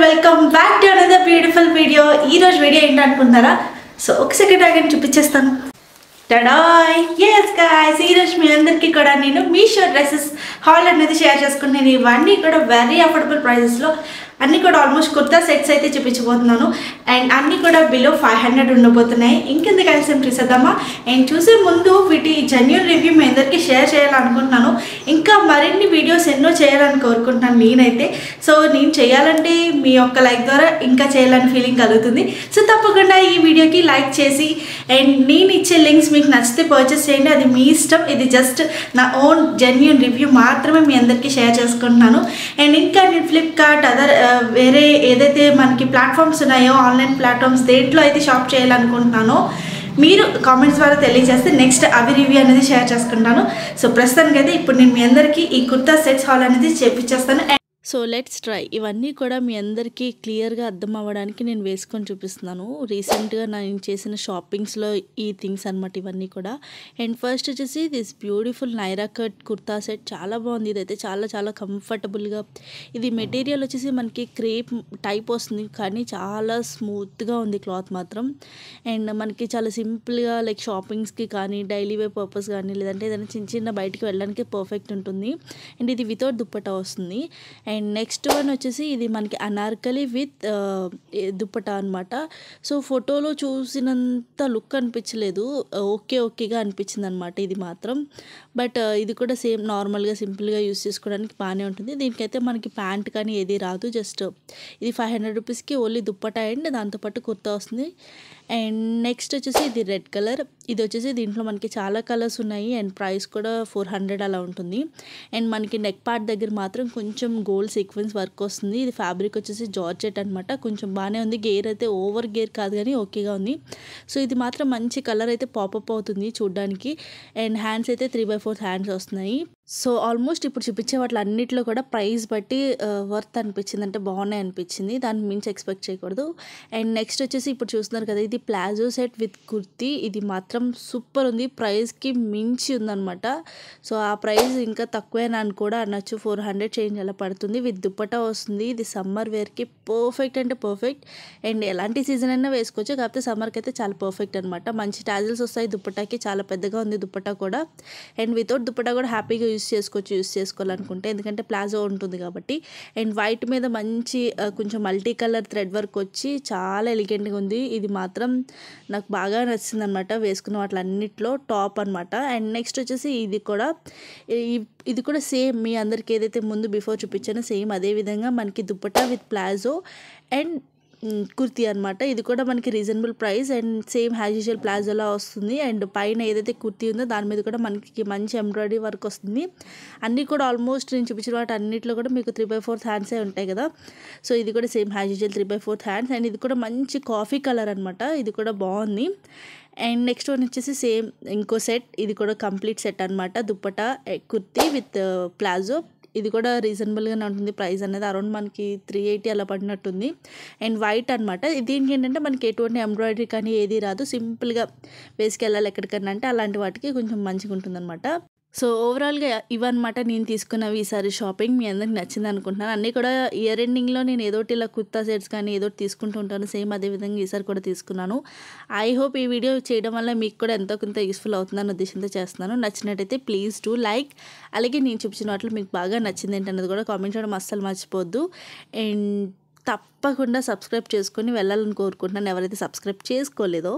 Welcome back to another beautiful video. ఈరోజు video ఏంటనుకుంటారా? So ఒక second ఆగండి చూపించేస్తాను. టడాయ్! yes guys, ఈరోజు మీ అందరికీ కూడా నేను మీషో డ్రెస్సెస్ హాల్ అనేది షేర్ చేసుకుంటాను. ఇవన్నీ కూడా వెరీ అఫోర్డబుల్ ప్రైజెస్లో అన్నీ కూడా ఆల్మోస్ట్ కుర్తా సెట్స్ అయితే చూపించబోతున్నాను. అండ్ అన్నీ కూడా బిలో 500 ఉండబోతున్నాయి. ఇంకెందుకు ఆలస్యం చూసేద్దామా? అండ్ చూసే ముందు వీటి జెన్యూన్ రివ్యూ మీ అందరికీ షేర్ చేయాలనుకుంటున్నాను. ఇంకా మరిన్ని వీడియోస్ ఎన్నో చేయాలని కోరుకుంటున్నాను నేనైతే. సో నేను చేయాలంటే మీ యొక్క లైక్ ద్వారా ఇంకా చేయాలని ఫీలింగ్ కలుగుతుంది. సో తప్పకుండా ఈ వీడియోకి లైక్ చేసి అండ్ నేను ఇచ్చే లింక్స్ మీకు నచ్చితే పర్చేస్ చేయండి. అది మీ ఇష్టం. ఇది జస్ట్ నా ఓన్ జెన్యూన్ రివ్యూ మాత్రమే మీ అందరికీ షేర్ చేసుకుంటున్నాను. అండ్ ఇంకా నేను ఫ్లిప్కార్ట్ వేరే ఏదైతే మనకి ప్లాట్ఫామ్స్ ఉన్నాయో ఆన్లైన్ ప్లాట్ఫామ్స్ దేంట్లో అయితే షాప్ చేయాలనుకుంటున్నానో మీరు కామెంట్స్ ద్వారా తెలియజేస్తే నెక్స్ట్ అవి రివ్యూ అనేది షేర్ చేసుకుంటాను. సో ప్రస్తుతానికి అయితే ఇప్పుడు నేను మీ అందరికీ ఈ కుర్తా సెట్స్ హాల్ అనేది చేపించేస్తాను. So let's try. ఇవన్నీ కూడా మీ అందరికీ క్లియర్గా అర్థం అవ్వడానికి నేను వేసుకొని చూపిస్తున్నాను. రీసెంట్గా నేను చేసిన షాపింగ్స్లో ఈ థింగ్స్ అనమాట ఇవన్నీ కూడా. అండ్ ఫస్ట్ వచ్చేసి this beautiful Naira cut kurta set చాలా బాగుంది. ఇదైతే చాలా చాలా కంఫర్టబుల్గా, ఇది మెటీరియల్ వచ్చేసి మనకి క్రేప్ టైప్ వస్తుంది కానీ చాలా స్మూత్గా ఉంది క్లాత్ మాత్రం. అండ్ మనకి చాలా సింపుల్గా లైక్ షాపింగ్స్కి కానీ డైలీ వేర్ పర్పస్ కానీ లేదంటే ఏదైనా చిన్న చిన్న బయటికి వెళ్ళడానికి పర్ఫెక్ట్ ఉంటుంది. అండ్ ఇది వితౌట్ దుప్పటా వస్తుంది. అండ్ నెక్స్ట్ వన్ వచ్చేసి ఇది మనకి అనార్కలి విత్ దుప్పటా అనమాట. సో ఫోటోలో చూసినంత లుక్ అనిపించలేదు, ఓకేగా అనిపించింది అనమాట ఇది మాత్రం. బట్ ఇది కూడా సేమ్ నార్మల్గా సింపుల్గా యూస్ చేసుకోవడానికి బాగానే ఉంటుంది. దీనికైతే మనకి ప్యాంట్ కానీ ఏది రాదు. జస్ట్ ఇది 500 రూపీస్కి ఓన్లీ దుప్పటా అండ్ దాంతోపాటు కుర్తా వస్తుంది. అండ్ నెక్స్ట్ వచ్చేసి ఇది రెడ్ కలర్. ఇది వచ్చేసి దీంట్లో మనకి చాలా కలర్స్ ఉన్నాయి అండ్ ప్రైస్ కూడా 400 అలా ఉంటుంది. అండ్ మనకి నెక్ పార్ట్ దగ్గర మాత్రం కొంచెం గోల్డ్ సీక్వెన్స్ వర్క్ వస్తుంది. ఇది ఫ్యాబ్రిక్ వచ్చేసి జార్జెట్ అనమాట. కొంచెం బాగానే ఉంది. గేర్ అయితే ఓవర్ గేర్ కాదు కానీ ఓకేగా ఉంది. సో ఇది మాత్రం మంచి కలర్ అయితే పాపప్ అవుతుంది చూడడానికి. అండ్ హ్యాండ్స్ అయితే 3/4 హ్యాండ్స్ వస్తున్నాయి. సో ఆల్మోస్ట్ ఇప్పుడు చూపించే వాటి అన్నింటిలో కూడా ప్రైస్ బట్టి వర్త్ అనిపించింది, అంటే బాగున్నాయి అనిపించింది. దాన్ని మించి ఎక్స్పెక్ట్ చేయకూడదు. అండ్ నెక్స్ట్ వచ్చేసి ఇప్పుడు చూస్తున్నారు కదా, ఇది ప్లాజో సెట్ విత్ కుర్తీ. ఇది మాత్రం సూపర్ ఉంది. ప్రైస్కి మించి ఉందన్నమాట. సో ఆ ప్రైస్ ఇంకా తక్కువేనా అని కూడా అనొచ్చు. 400 చేంజ్ అలా పడుతుంది. విత్ దుప్పటా వస్తుంది. ఇది సమ్మర్ వేర్కి పర్ఫెక్ట్ అంటే పర్ఫెక్ట్. అండ్ ఎలాంటి సీజన్ అయినా వేసుకోవచ్చు, కాకపోతే సమ్మర్కి అయితే చాలా పర్ఫెక్ట్ అనమాట. మంచి టాజిల్స్ వస్తాయి దుప్పటాకి. చాలా పెద్దగా ఉంది దుప్పటా కూడా. అండ్ వితౌట్ దుప్పటా కూడా హ్యాపీగా యూస్ చేసుకోవాలనుకుంటే, ఎందుకంటే ప్లాజో ఉంటుంది కాబట్టి. అండ్ వైట్ మీద మంచి కొంచెం మల్టీ కలర్ థ్రెడ్ వర్క్ వచ్చి చాలా ఎలిగెంట్గా ఉంది. ఇది మాత్రం నాకు బాగా నచ్చింది అనమాట. వేసుకున్న వాటిలన్నిట్లో టాప్ అనమాట. అండ్ నెక్స్ట్ వచ్చేసి ఇది కూడా సేమ్ మీ అందరికి ఏదైతే ముందు బిఫోర్ చూపించానో సేమ్ అదే విధంగా మనకి dupatta with palazzo and kurti అనమాట. ఇది కూడా మనకి reasonable price and same as usual ప్లాజోలా వస్తుంది. అండ్ పైన ఏదైతే కుర్తీ ఉందో దాని మీద కూడా మనకి మంచి ఎంబ్రాయిడరీ వర్క్ వస్తుంది. అన్నీ కూడా ఆల్మోస్ట్ నేను చూపించిన వాటి అన్నింటిలో కూడా మీకు 3/4 హ్యాండ్సే ఉంటాయి కదా. సో ఇది కూడా same as usual 3/4 hands. And ఇది కూడా మంచి కాఫీ కలర్ అనమాట. ఇది కూడా బాగుంది. అండ్ నెక్స్ట్ వన్ వచ్చేసి సేమ్ ఇంకో సెట్. ఇది కూడా కంప్లీట్ సెట్ అనమాట. Dupatta kurti with palazzo. ఇది కూడా రీజనబుల్గానే ఉంటుంది. ప్రైస్ అనేది అరౌండ్ మనకి 380 అలా పడినట్టుంది. అండ్ వైట్ అనమాట. దీనికి ఏంటంటే మనకి ఎటువంటి ఎంబ్రాయిడరీ కానీ ఏది రాదు. సింపుల్గా వేసుకెళ్ళాలి ఎక్కడికన్నా అంటే అలాంటి వాటికి కొంచెం మంచిగా ఉంటుంది అనమాట. సో ఓవరాల్గా ఇవన్నమాట నేను తీసుకున్నవి ఈసారి షాపింగ్. మీ అందరికి నచ్చింది అనుకుంటున్నాను. అన్నీ కూడా ఇయర్ ఎండింగ్లో నేను ఏదోటి ఇలా కుర్తా సెట్స్ కానీ ఏదోటి తీసుకుంటూ ఉంటాను. సేమ్ అదేవిధంగా ఈసారి కూడా తీసుకున్నాను. ఐ హోప్ ఈ వీడియో చేయడం వల్ల మీకు కూడా ఎంతో కొంత యూస్ఫుల్ అవుతుందని ఉద్దేశంతో చేస్తున్నాను. నచ్చినట్టయితే ప్లీజ్ డూ లైక్. అలాగే నేను చూపించిన వాటిలో మీకు బాగా నచ్చింది ఏంటన్నది కూడా కామెంట్ చేయడం అస్సలు మర్చిపోవద్దు. అండ్ తప్పకుండా సబ్స్క్రైబ్ చేసుకొని వెళ్ళాలని కోరుకుంటున్నాను ఎవరైతే సబ్స్క్రైబ్ చేసుకోలేదో.